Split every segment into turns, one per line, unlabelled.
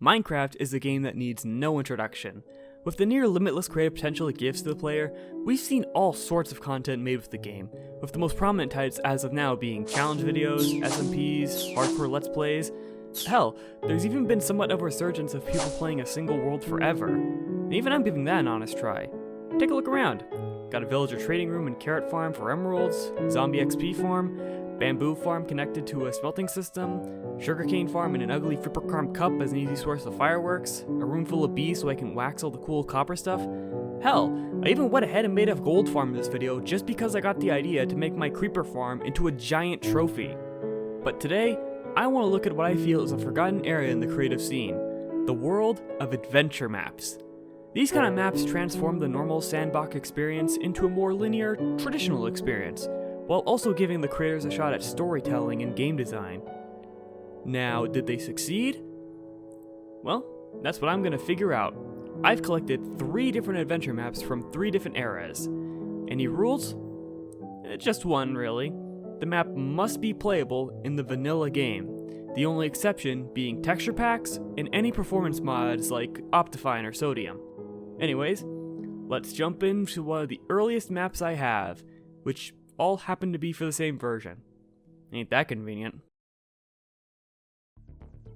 Minecraft is a game that needs no introduction. With the near limitless creative potential it gives to the player, we've seen all sorts of content made with the game, with the most prominent types as of now being challenge videos, SMPs, hardcore let's plays. Hell, there's even been somewhat of a resurgence of people playing a single world forever. And even I'm giving that an honest try. Take a look around. Got a villager trading room and carrot farm for emeralds, zombie XP farm, bamboo farm connected to a smelting system, sugarcane farm and an ugly flippercarm cup as an easy source of fireworks, a room full of bees so I can wax all the cool copper stuff. Hell, I even went ahead and made a gold farm in this video just because I got the idea to make my creeper farm into a giant trophy. But today, I want to look at what I feel is a forgotten area in the creative scene, the world of adventure maps. These kind of maps transform the normal sandbox experience into a more linear, traditional experience, while also giving the creators a shot at storytelling and game design. Now, did they succeed? Well, that's what I'm gonna figure out. I've collected 3 different adventure maps from 3 different eras. Any rules? Just one, really. The map must be playable in the vanilla game, the only exception being texture packs and any performance mods like Optifine or Sodium. Anyways, let's jump into one of the earliest maps I have, which all happen to be for the same version. Ain't that convenient.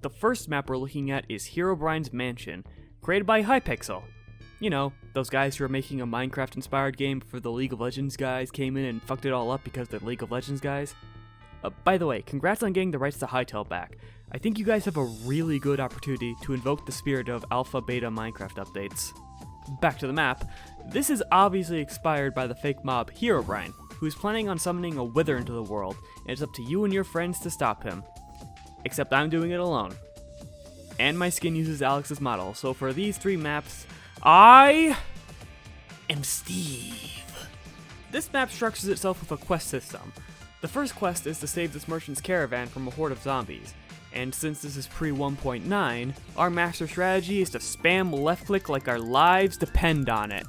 The first map we're looking at is Herobrine's Mansion, created by Hypixel. You know, those guys who are making a Minecraft-inspired game before the League of Legends guys came in and fucked it all up because they're League of Legends guys. By the way, congrats on getting the rights to Hytale back. I think you guys have a really good opportunity to invoke the spirit of alpha-beta Minecraft updates. Back to the map. This is obviously inspired by the fake mob Herobrine, who is planning on summoning a wither into the world, and it's up to you and your friends to stop him. Except I'm doing it alone. And my skin uses Alex's model, so for these 3 maps, I am Steve. This map structures itself with a quest system. The first quest is to save this merchant's caravan from a horde of zombies, and since this is pre-1.9, our master strategy is to spam left click like our lives depend on it.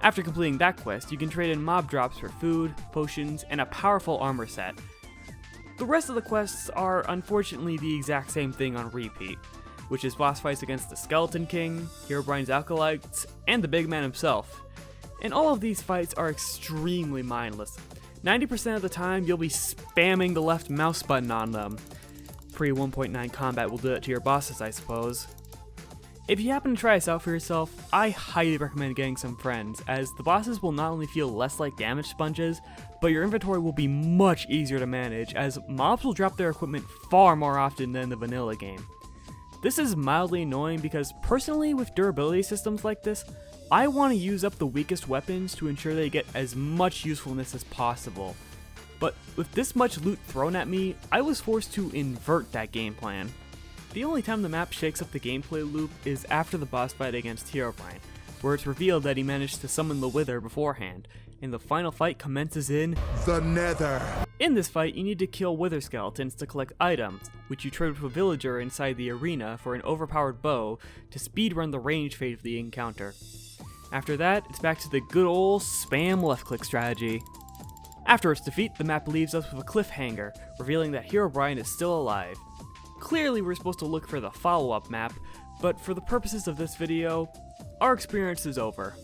After completing that quest, you can trade in mob drops for food, potions, and a powerful armor set. The rest of the quests are unfortunately the exact same thing on repeat, which is boss fights against the Skeleton King, Herobrine's Acolytes, and the big man himself. And all of these fights are extremely mindless. 90% of the time, you'll be spamming the left mouse button on them. Pre-1.9 combat will do that to your bosses, I suppose. If you happen to try this out for yourself, I highly recommend getting some friends, as the bosses will not only feel less like damage sponges, but your inventory will be much easier to manage, as mobs will drop their equipment far more often than the vanilla game. This is mildly annoying because personally with durability systems like this, I want to use up the weakest weapons to ensure they get as much usefulness as possible. But with this much loot thrown at me, I was forced to invert that game plan. The only time the map shakes up the gameplay loop is after the boss fight against Herobrine, where it's revealed that he managed to summon the Wither beforehand, and the final fight commences in the Nether. In this fight, you need to kill Wither skeletons to collect items, which you trade with a villager inside the arena for an overpowered bow to speedrun the range phase of the encounter. After that, it's back to the good old spam left-click strategy. After its defeat, the map leaves us with a cliffhanger, revealing that Herobrine is still alive. Clearly we're supposed to look for the follow-up map, but for the purposes of this video, our experience is over.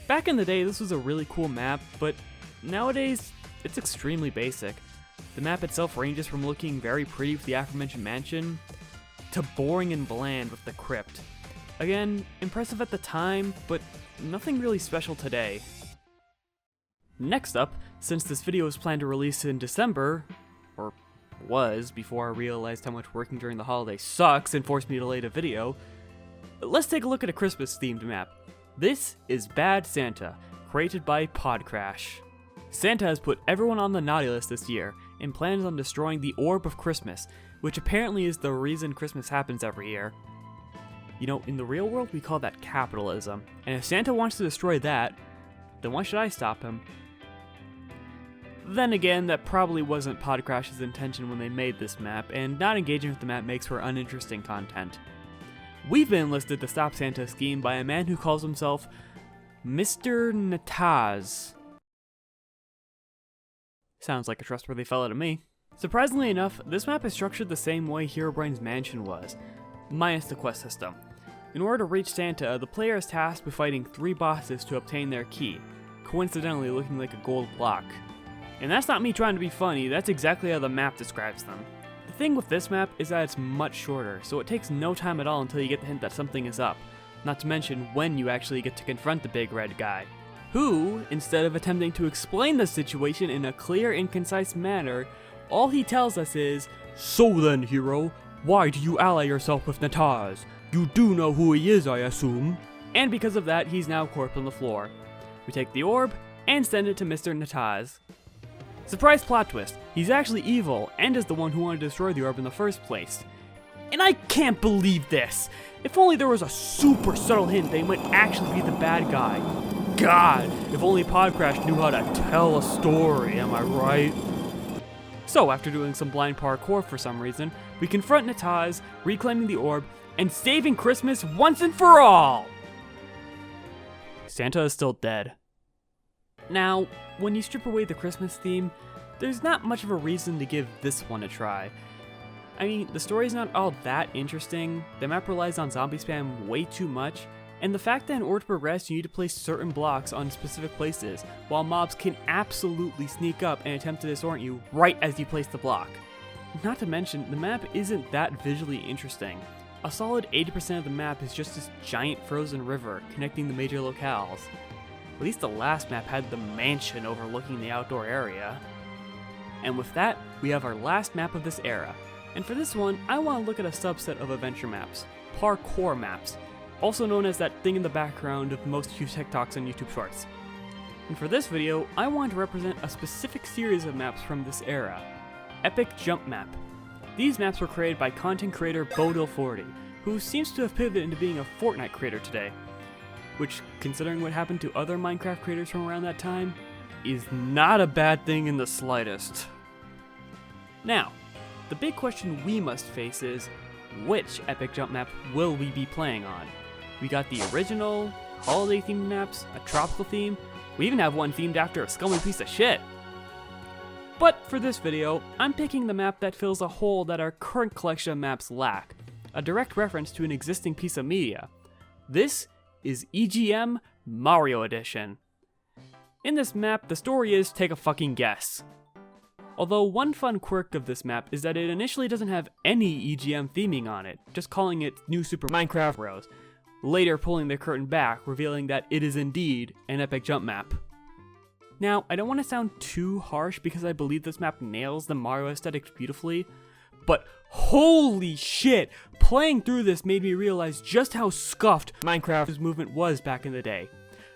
Back in the day, this was a really cool map, but nowadays, it's extremely basic. The map itself ranges from looking very pretty with the aforementioned mansion, to boring and bland with the crypt. Again, impressive at the time, but nothing really special today. Next up, since this video is planned to release in December, or was before I realized how much working during the holiday sucks and forced me to delay the video, let's take a look at a Christmas themed map. This is Bad Santa, created by Podcrash. Santa has put everyone on the naughty list this year and plans on destroying the Orb of Christmas, which apparently is the reason Christmas happens every year. You know, in the real world we call that capitalism, and if Santa wants to destroy that, then why should I stop him? Then again, that probably wasn't Podcrash's intention when they made this map, and not engaging with the map makes for uninteresting content. We've been enlisted to stop Santa's scheme by a man who calls himself Mr. Nataz. Sounds like a trustworthy fellow to me. Surprisingly enough, this map is structured the same way Herobrine's Mansion was. minus the quest system. In order to reach Santa, the player is tasked with fighting 3 bosses to obtain their key, coincidentally looking like a gold block. And that's not me trying to be funny, that's exactly how the map describes them. The thing with this map is that it's much shorter, so it takes no time at all until you get the hint that something is up, not to mention when you actually get to confront the big red guy, who, instead of attempting to explain the situation in a clear and concise manner, all he tells us is, "So then, hero, why do you ally yourself with Nataz? You do know who he is, I assume?" And because of that, he's now corpse on the floor. We take the orb, and send it to Mr. Nataz. Surprise plot twist, he's actually evil, and is the one who wanted to destroy the orb in the first place. And I can't believe this! If only there was a super subtle hint that he might actually be the bad guy. God, if only Podcrash knew how to tell a story, am I right? So after doing some blind parkour for some reason, we confront Nataz, reclaiming the orb, and saving Christmas once and for all! Santa is still dead. Now, when you strip away the Christmas theme, there's not much of a reason to give this one a try. I mean, the story's not all that interesting, the map relies on zombie spam way too much, and the fact that in order to progress you need to place certain blocks on specific places, while mobs can absolutely sneak up and attempt to disorient you right as you place the block. Not to mention, the map isn't that visually interesting. A solid 80% of the map is just this giant frozen river connecting the major locales. At least the last map had the mansion overlooking the outdoor area. And with that, we have our last map of this era. And for this one, I want to look at a subset of adventure maps, parkour maps, also known as that thing in the background of most huge TikToks and YouTube Shorts. And for this video, I want to represent a specific series of maps from this era, Epic Jump Map. These maps were created by content creator Bodil40, who seems to have pivoted into being a Fortnite creator today, which, considering what happened to other Minecraft creators from around that time, is not a bad thing in the slightest. Now, the big question we must face is, which Epic Jump Map will we be playing on? We got the original, holiday themed maps, a tropical theme, we even have one themed after a scummy piece of shit. But for this video, I'm picking the map that fills a hole that our current collection of maps lack, a direct reference to an existing piece of media. This is EGM Mario Edition. In this map, the story is take a fucking guess. Although one fun quirk of this map is that it initially doesn't have any EGM theming on it, just calling it New Super Minecraft Bros, later pulling the curtain back, revealing that it is indeed an epic jump map. Now, I don't want to sound too harsh because I believe this map nails the Mario aesthetic beautifully, but holy shit, playing through this made me realize just how scuffed Minecraft's movement was back in the day.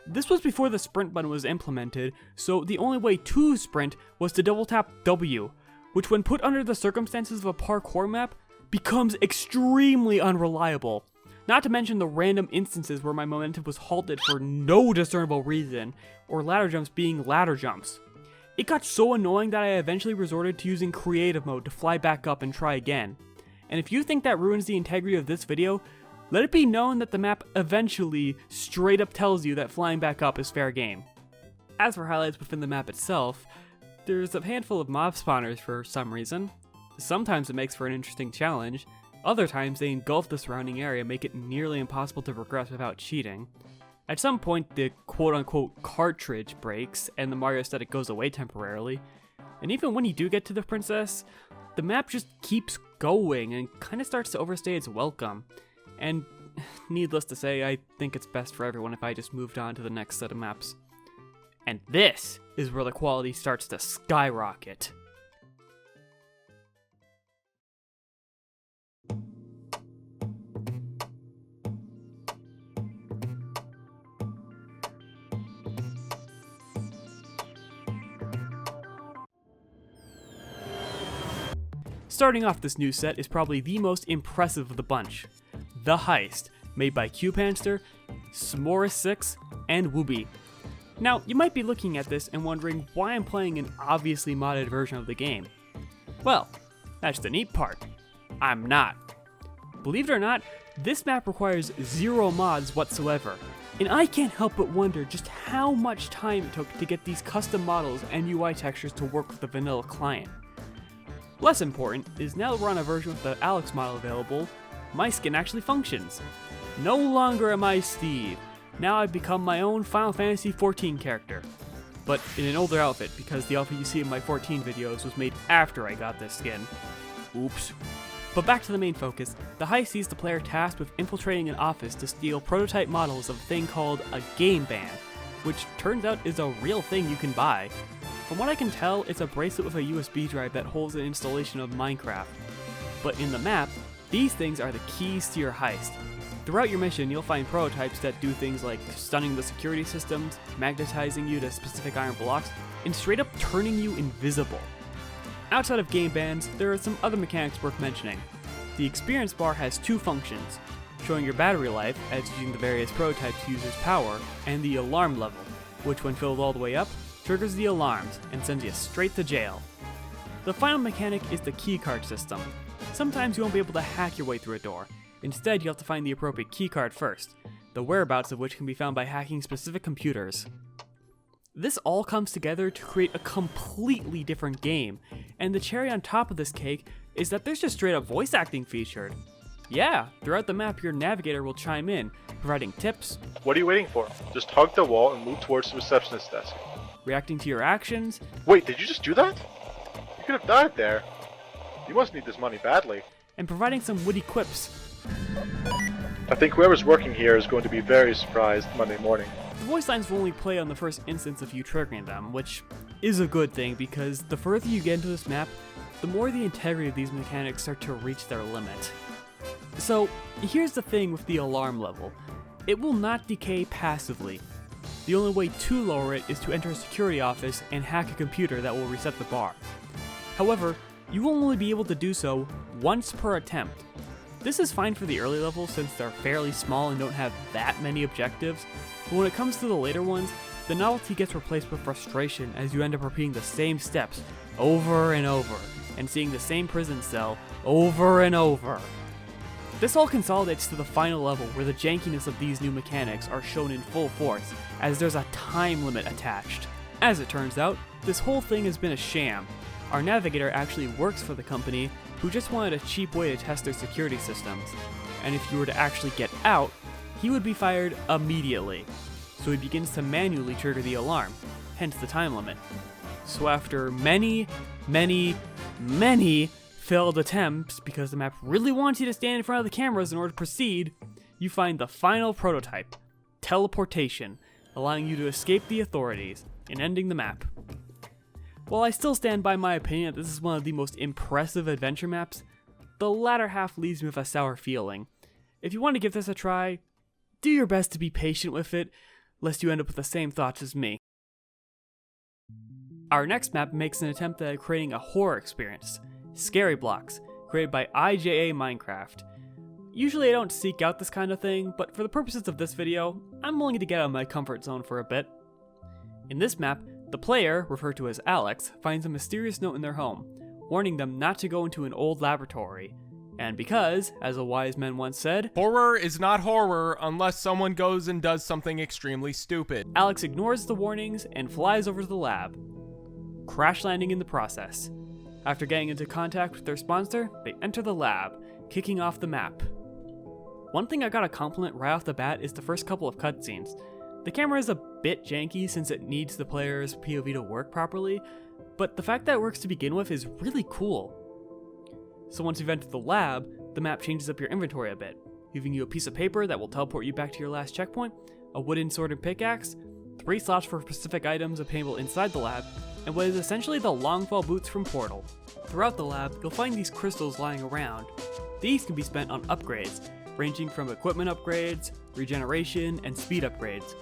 This was before the sprint button was implemented, so the only way to sprint was to double tap W, which when put under the circumstances of a parkour map, becomes extremely unreliable. Not to mention the random instances where my momentum was halted for no discernible reason, or ladder jumps being ladder jumps. It got so annoying that I eventually resorted to using creative mode to fly back up and try again. And if you think that ruins the integrity of this video, let it be known that the map eventually straight up tells you that flying back up is fair game. As for highlights within the map itself, there's a handful of mob spawners for some reason. Sometimes it makes for an interesting challenge, other times they engulf the surrounding area and make it nearly impossible to progress without cheating. At some point the quote-unquote cartridge breaks and the Mario aesthetic goes away temporarily, and even when you do get to the princess, the map just keeps going and kinda starts to overstay its welcome. And needless to say, I think it's best for everyone if I just moved on to the next set of maps. And this is where the quality starts to skyrocket. Starting off this new set is probably the most impressive of the bunch. The Heist, made by Cupanster, S'more6, and Wooby. Now, you might be looking at this and wondering why I'm playing an obviously modded version of the game. Well, that's the neat part. I'm not. Believe it or not, this map requires 0 mods whatsoever, and I can't help but wonder just how much time it took to get these custom models and UI textures to work with the vanilla client. Less important is now that we're on a version with the Alex model available, my skin actually functions. No longer am I Steve. Now I've become my own Final Fantasy XIV character. But in an older outfit, because the outfit you see in my 14 videos was made after I got this skin. Oops. But back to the main focus, the heist sees the player tasked with infiltrating an office to steal prototype models of a thing called a game band, which turns out is a real thing you can buy. From what I can tell, it's a bracelet with a USB drive that holds an installation of Minecraft. But in the map, these things are the keys to your heist. Throughout your mission, you'll find prototypes that do things like stunning the security systems, magnetizing you to specific iron blocks, and straight up turning you invisible. Outside of game bands, there are some other mechanics worth mentioning. The experience bar has two functions, showing your battery life as using the various prototypes uses power, and the alarm level, which when filled all the way up, triggers the alarms and sends you straight to jail. The final mechanic is the keycard system. Sometimes you won't be able to hack your way through a door. Instead, you have to find the appropriate keycard first, the whereabouts of which can be found by hacking specific computers. This all comes together to create a completely different game, and the cherry on top of this cake is that there's just straight up voice acting featured. Yeah, throughout the map your navigator will chime in, providing tips.
What are you waiting for? Just hug the wall and move towards the receptionist desk.
Reacting to your actions.
Wait, did you just do that? You could have died there. You must need this money badly.
And providing some witty quips.
I think whoever's working here is going to be very surprised Monday morning.
The voice lines will only play on the first instance of you triggering them, which is a good thing because the further you get into this map, the more the integrity of these mechanics start to reach their limit. So, here's the thing with the alarm level. It will not decay passively. The only way to lower it is to enter a security office and hack a computer that will reset the bar. However, you will only be able to do so once per attempt. This is fine for the early levels since they're fairly small and don't have that many objectives, but when it comes to the later ones, the novelty gets replaced with frustration as you end up repeating the same steps over and over, and seeing the same prison cell over and over. This all consolidates to the final level where the jankiness of these new mechanics are shown in full force, as there's a time limit attached. As it turns out, this whole thing has been a sham. Our navigator actually works for the company, who just wanted a cheap way to test their security systems, and if you were to actually get out, he would be fired immediately. So he begins to manually trigger the alarm, hence the time limit. So after many failed attempts, because the map really wants you to stand in front of the cameras in order to proceed, you find the final prototype, teleportation, allowing you to escape the authorities and ending the map. While I still stand by my opinion that this is one of the most impressive adventure maps, the latter half leaves me with a sour feeling. If you want to give this a try, do your best to be patient with it, lest you end up with the same thoughts as me. Our next map makes an attempt at creating a horror experience, Scary Blocks, created by IJA Minecraft. Usually I don't seek out this kind of thing, but for the purposes of this video, I'm willing to get out of my comfort zone for a bit. In this map, the player, referred to as Alex, finds a mysterious note in their home, warning them not to go into an old laboratory. And because, as a wise man once said,
horror is not horror unless someone goes and does something extremely stupid.
Alex ignores the warnings and flies over to the lab, crash landing in the process. After getting into contact with their sponsor, they enter the lab, kicking off the map. One thing I gotta compliment right off the bat is the first couple of cutscenes. The camera is a bit janky since it needs the player's POV to work properly, but the fact that it works to begin with is really cool. So once you've entered the lab, the map changes up your inventory a bit, giving you a piece of paper that will teleport you back to your last checkpoint, a wooden sword and pickaxe, 3 slots for specific items obtainable inside the lab, and what is essentially the longfall boots from Portal. Throughout the lab, you'll find these crystals lying around. These can be spent on upgrades, ranging from equipment upgrades, regeneration, and speed upgrades.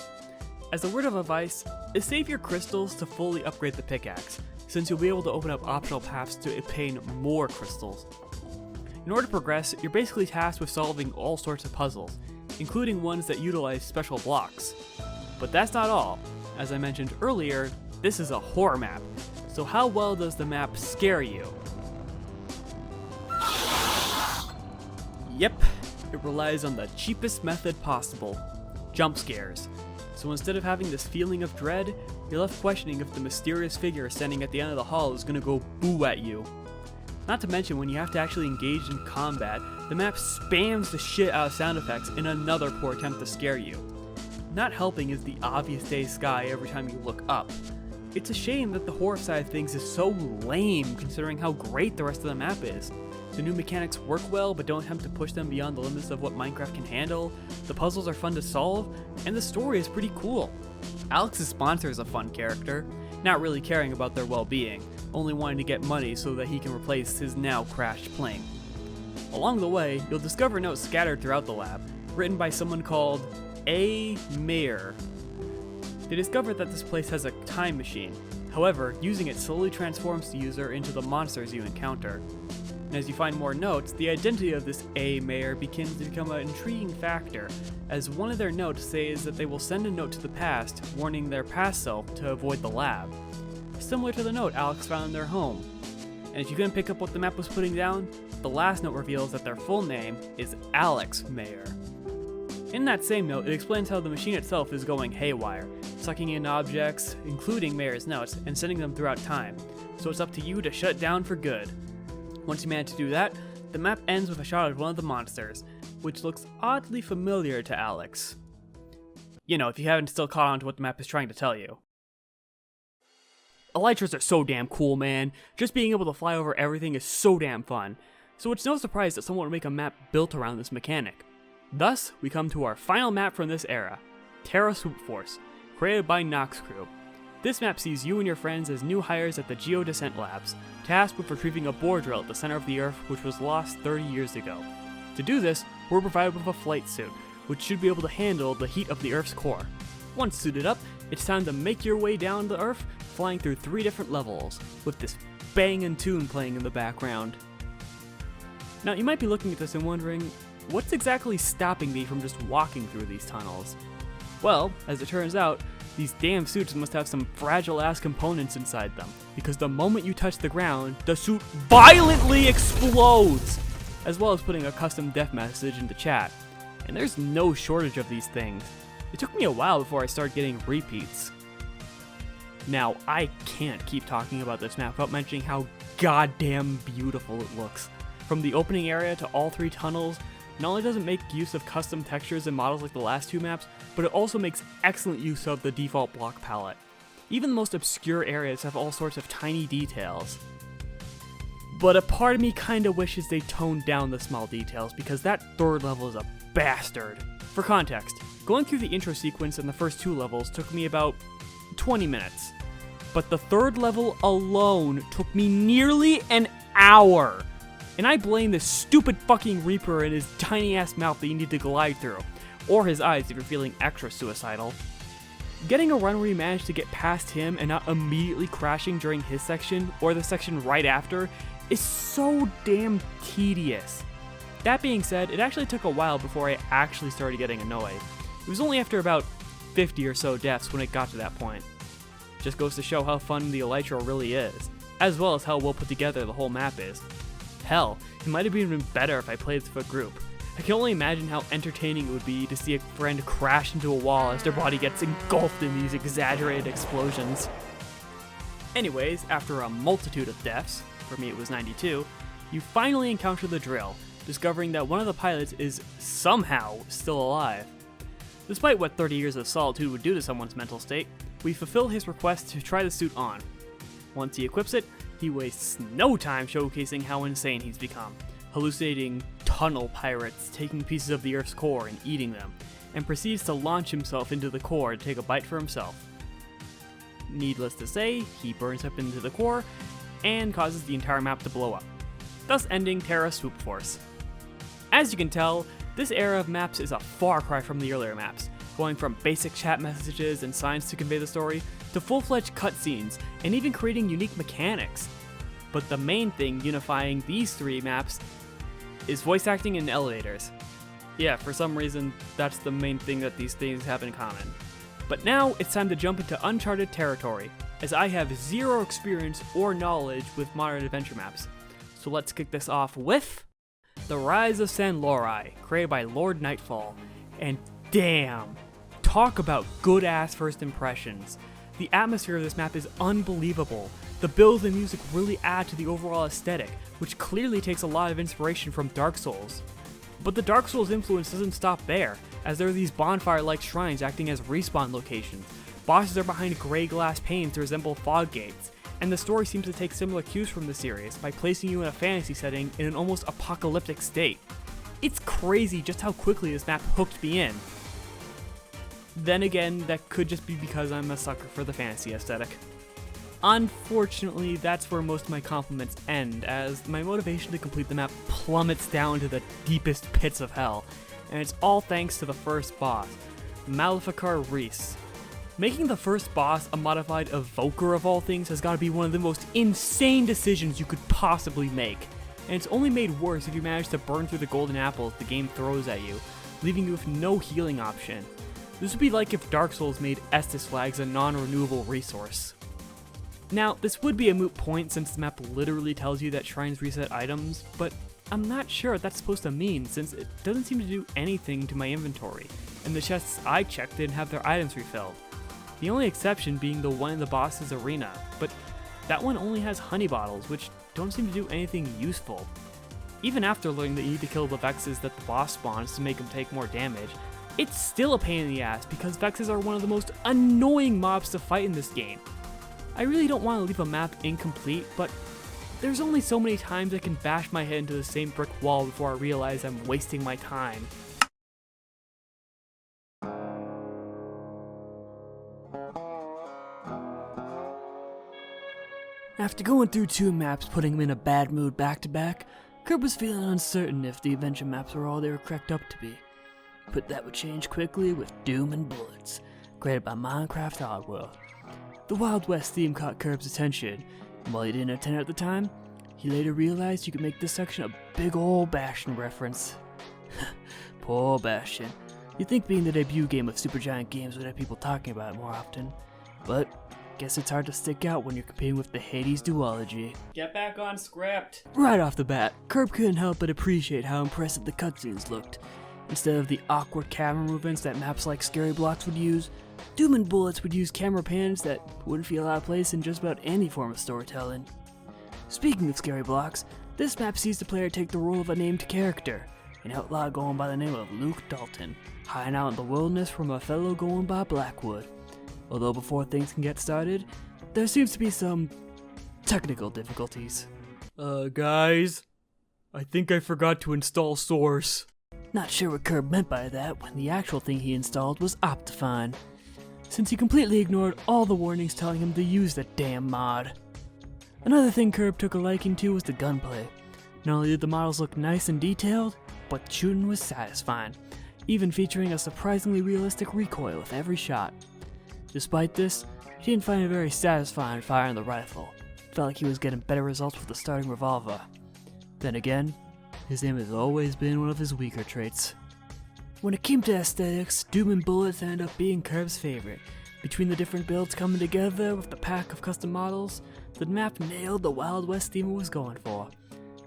As a word of advice, is save your crystals to fully upgrade the pickaxe, since you'll be able to open up optional paths to obtain more crystals. In order to progress, you're basically tasked with solving all sorts of puzzles, including ones that utilize special blocks. But that's not all. As I mentioned earlier, this is a horror map, so how well does the map scare you? Yep, it relies on the cheapest method possible, jump scares. So instead of having this feeling of dread, you're left questioning if the mysterious figure standing at the end of the hall is gonna go boo at you. Not to mention when you have to actually engage in combat, the map spams the shit out of sound effects in another poor attempt to scare you. Not helping is the obvious day sky every time you look up. It's a shame that the horror side of things is so lame considering how great the rest of the map is. The new mechanics work well but don't attempt to push them beyond the limits of what Minecraft can handle, the puzzles are fun to solve, and the story is pretty cool. Alex's sponsor is a fun character, not really caring about their well-being, only wanting to get money so that he can replace his now crashed plane. Along the way, you'll discover notes scattered throughout the lab, written by someone called A. Mayer. They discover that this place has a time machine, however, using it slowly transforms the user into the monsters you encounter. And as you find more notes, the identity of this A. Mayer begins to become an intriguing factor, as one of their notes says that they will send a note to the past, warning their past self to avoid the lab. Similar to the note Alex found in their home. And if you couldn't pick up what the map was putting down, the last note reveals that their full name is Alex Mayer. In that same note, it explains how the machine itself is going haywire, sucking in objects, including Mayer's notes, and sending them throughout time, so it's up to you to shut it down for good. Once you manage to do that, the map ends with a shot of one of the monsters, which looks oddly familiar to Alex. You know, if you haven't still caught on to what the map is trying to tell you. Elytras are so damn cool, man. Just being able to fly over everything is so damn fun. So it's no surprise that someone would make a map built around this mechanic. Thus, we come to our final map from this era, Terra Swoop Force, created by Nox Crew. This map sees you and your friends as new hires at the Geodescent Labs, tasked with retrieving a boar drill at the center of the Earth which was lost 30 years ago. To do this, we're provided with a flight suit, which should be able to handle the heat of the Earth's core. Once suited up, it's time to make your way down the Earth, flying through 3 different levels, with this bangin' tune playing in the background. Now you might be looking at this and wondering, what's exactly stopping me from just walking through these tunnels? Well, as it turns out, these damn suits must have some fragile-ass components inside them, because the moment you touch the ground, the suit violently explodes! As well as putting a custom death message into chat. And there's no shortage of these things. It took me a while before I started getting repeats. Now, I can't keep talking about this map without mentioning how goddamn beautiful it looks. From the opening area to all 3 tunnels, not only does it make use of custom textures and models like the last 2 maps, but it also makes excellent use of the default block palette. Even the most obscure areas have all sorts of tiny details. But a part of me kinda wishes they toned down the small details, because that 3rd level is a bastard. For context, going through the intro sequence in the first 2 levels took me about 20 minutes. But the 3rd level alone took me nearly an hour. And I blame this stupid fucking Reaper and his tiny ass mouth that you need to glide through. Or his eyes if you're feeling extra suicidal. Getting a run where you manage to get past him and not immediately crashing during his section, or the section right after, is so damn tedious. That being said, it actually took a while before I actually started getting annoyed. It was only after about 50 or so deaths when it got to that point. Just goes to show how fun the Elytra really is, as well as how well put together the whole map is. Hell, it might have even been better if I played this with a group. I can only imagine how entertaining it would be to see a friend crash into a wall as their body gets engulfed in these exaggerated explosions. Anyways, after a multitude of deaths, for me it was 92, you finally encounter the drill, discovering that one of the pilots is somehow still alive. Despite what 30 years of solitude would do to someone's mental state, we fulfill his request to try the suit on. Once he equips it, he wastes no time showcasing how insane he's become, hallucinating tunnel pirates taking pieces of the Earth's core and eating them, and proceeds to launch himself into the core to take a bite for himself. Needless to say, he burns up into the core and causes the entire map to blow up, thus ending Terra Swoop Force. As you can tell, this era of maps is a far cry from the earlier maps, going from basic chat messages and signs to convey the story, to full-fledged cutscenes, and even creating unique mechanics. But the main thing unifying these 3 maps is voice acting and elevators. Yeah, for some reason, that's the main thing that these things have in common. But now, it's time to jump into uncharted territory, as I have 0 experience or knowledge with modern adventure maps. So let's kick this off with The Rise of San Lorai, created by Lord Nightfall. And damn, talk about good-ass first impressions. The atmosphere of this map is unbelievable. The builds and music really add to the overall aesthetic, which clearly takes a lot of inspiration from Dark Souls. But the Dark Souls influence doesn't stop there, as there are these bonfire-like shrines acting as respawn locations. Bosses are behind gray glass panes to resemble fog gates, and the story seems to take similar cues from the series by placing you in a fantasy setting in an almost apocalyptic state. It's crazy just how quickly this map hooked me in. Then again, that could just be because I'm a sucker for the fantasy aesthetic. Unfortunately, that's where most of my compliments end, as my motivation to complete the map plummets down to the deepest pits of hell, and it's all thanks to the first boss, Maleficar Reese. Making the first boss a modified evoker of all things has got to be one of the most insane decisions you could possibly make, and it's only made worse if you manage to burn through the golden apples the game throws at you, leaving you with no healing option. This would be like if Dark Souls made Estus flags a non-renewable resource. Now, this would be a moot point since the map literally tells you that shrines reset items, but I'm not sure what that's supposed to mean since it doesn't seem to do anything to my inventory, and the chests I checked didn't have their items refilled. The only exception being the one in the boss's arena, but that one only has honey bottles, which don't seem to do anything useful. Even after learning that you need to kill the Vexes that the boss spawns to make them take more damage, it's still a pain in the ass because Vexes are one of the most annoying mobs to fight in this game. I really don't want to leave a map incomplete, but there's only so many times I can bash my head into the same brick wall before I realize I'm wasting my time. After going through 2 maps putting him in a bad mood back to back, Curb was feeling uncertain if the adventure maps were all they were cracked up to be. But that would change quickly with Doom and Bullets, created by Minecraft Oddworld. The Wild West theme caught Curb's attention, and while he didn't attend at the time, he later realized you could make this section a big ol' Bastion reference. Poor Bastion. You'd think being the debut game of Supergiant Games would have people talking about it more often, but guess it's hard to stick out when you're competing with the Hades duology. Get back on script!
Right off the bat, Curb couldn't help but appreciate how impressive the cutscenes looked. Instead of the awkward camera movements that maps like Scary Blocks would use, Doom and Bullets would use camera pans that wouldn't feel out of place in just about any form of storytelling. Speaking of Scary Blocks, this map sees the player take the role of a named character, an outlaw going by the name of Luke Dalton, hiding out in the wilderness from a fellow going by Blackwood. Although before things can get started, there seems to be some technical difficulties. Guys, I think I forgot to install Source. Not sure what Curb meant by that when the actual thing he installed was Optifine, since he completely ignored all the warnings telling him to use that damn mod. Another thing Curb took a liking to was the gunplay. Not only did the models look nice and detailed, but the shooting was satisfying, even featuring a surprisingly realistic recoil with every shot. Despite this, he didn't find it very satisfying firing the rifle. Felt like he was getting better results with the starting revolver. Then again, his aim has always been one of his weaker traits. When it came to aesthetics, Doom and Bullets ended up being Curb's favorite. Between the different builds coming together with the pack of custom models, the map nailed the Wild West theme it was going for.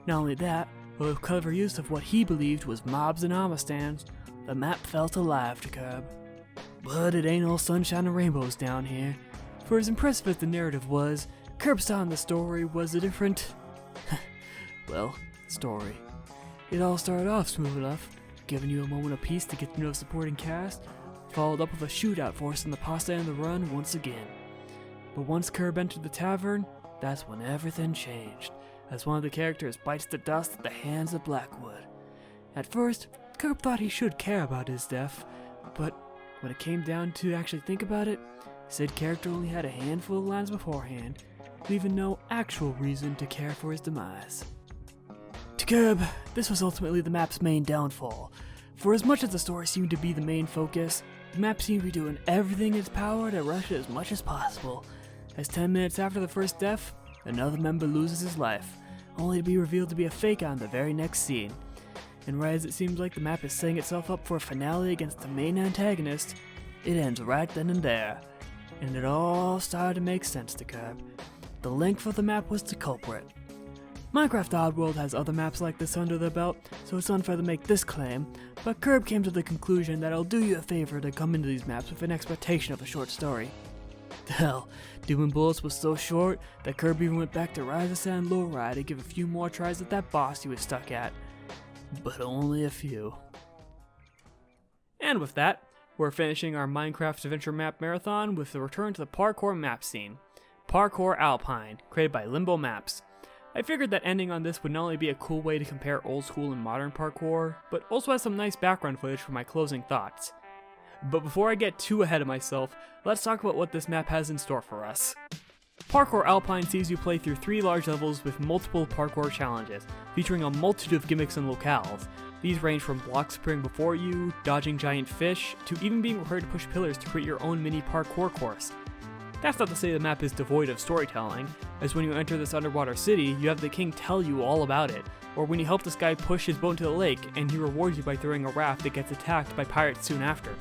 Not only that, but with clever use of what he believed was mobs and armor stands, the map felt alive to Curb. But it ain't all sunshine and rainbows down here. For as impressive as the narrative was, Curb's telling the story was a different, story. It all started off smooth enough, giving you a moment of peace to get to know the supporting cast, followed up with a shootout forcing the pasta and the run once again. But once Curb entered the tavern, that's when everything changed, as one of the characters bites the dust at the hands of Blackwood. At first, Curb thought he should care about his death, but when it came down to actually think about it, said character only had a handful of lines beforehand, leaving no actual reason to care for his demise. To Curb, this was ultimately the map's main downfall. For as much as the story seemed to be the main focus, the map seemed to be doing everything in its power to rush it as much as possible. As 10 minutes after the first death, another member loses his life, only to be revealed to be a fake on the very next scene. And right as it seems like the map is setting itself up for a finale against the main antagonist, it ends right then and there. And it all started to make sense to Curb. The length of the map was the culprit. Minecraft Oddworld has other maps like this under their belt, so it's unfair to make this claim, but Curb came to the conclusion that it'll do you a favor to come into these maps with an expectation of a short story. Hell, Doom and Bullets was so short that Curb even went back to Rise of San Lowride to give a few more tries at that boss he was stuck at.
but only a few. And with that, we're finishing our Minecraft Adventure Map Marathon with the return to the parkour map scene. Parkour Alpine, created by Limbo Maps. I figured that ending on this would not only be a cool way to compare old school and modern parkour, but also has some nice background footage for my closing thoughts. But before I get too ahead of myself, let's talk about what this map has in store for us. Parkour Alpine sees you play through 3 large levels with multiple parkour challenges, featuring a multitude of gimmicks and locales. These range from blocks appearing before you, dodging giant fish, to even being required to push pillars to create your own mini parkour course. That's not to say the map is devoid of storytelling, as when you enter this underwater city, you have the king tell you all about it, or when you help this guy push his boat into the lake and he rewards you by throwing a raft that gets attacked by pirates soon after.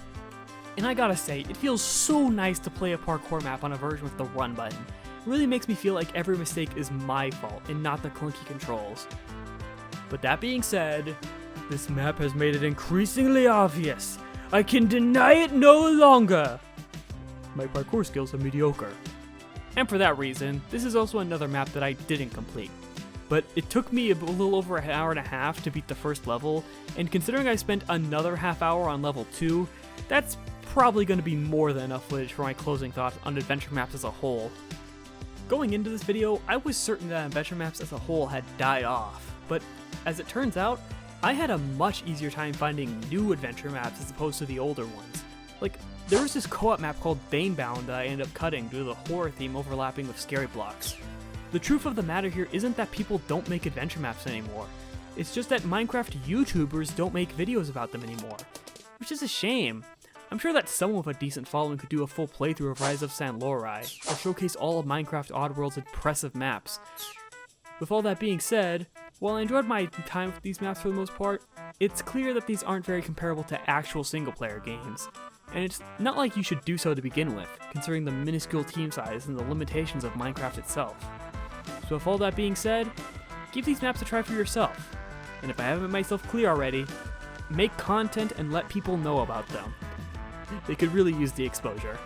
And I gotta say, it feels so nice to play a parkour map on a version with the run button. It really makes me feel like every mistake is my fault and not the clunky controls. But that being said, this map has made it increasingly obvious. I can deny it no longer! My parkour skills are mediocre. And for that reason, this is also another map that I didn't complete. But it took me a little over an hour and a half to beat the first level, and considering I spent another half hour on level 2, that's probably going to be more than enough footage for my closing thoughts on adventure maps as a whole. Going into this video, I was certain that adventure maps as a whole had died off, but as it turns out, I had a much easier time finding new adventure maps as opposed to the older ones. Like, there was this co-op map called Banebound that I ended up cutting due to the horror theme overlapping with scary blocks. The truth of the matter here isn't that people don't make adventure maps anymore, it's just that Minecraft YouTubers don't make videos about them anymore, which is a shame. I'm sure that someone with a decent following could do a full playthrough of Rise of San Lorai, or showcase all of Minecraft Oddworld's impressive maps. With all that being said, while I enjoyed my time with these maps for the most part, it's clear that these aren't very comparable to actual single-player games. And it's not like you should do so to begin with, considering the minuscule team size and the limitations of Minecraft itself. So with all that being said, give these maps a try for yourself. And if I haven't made myself clear already, make content and let people know about them. They could really use the exposure.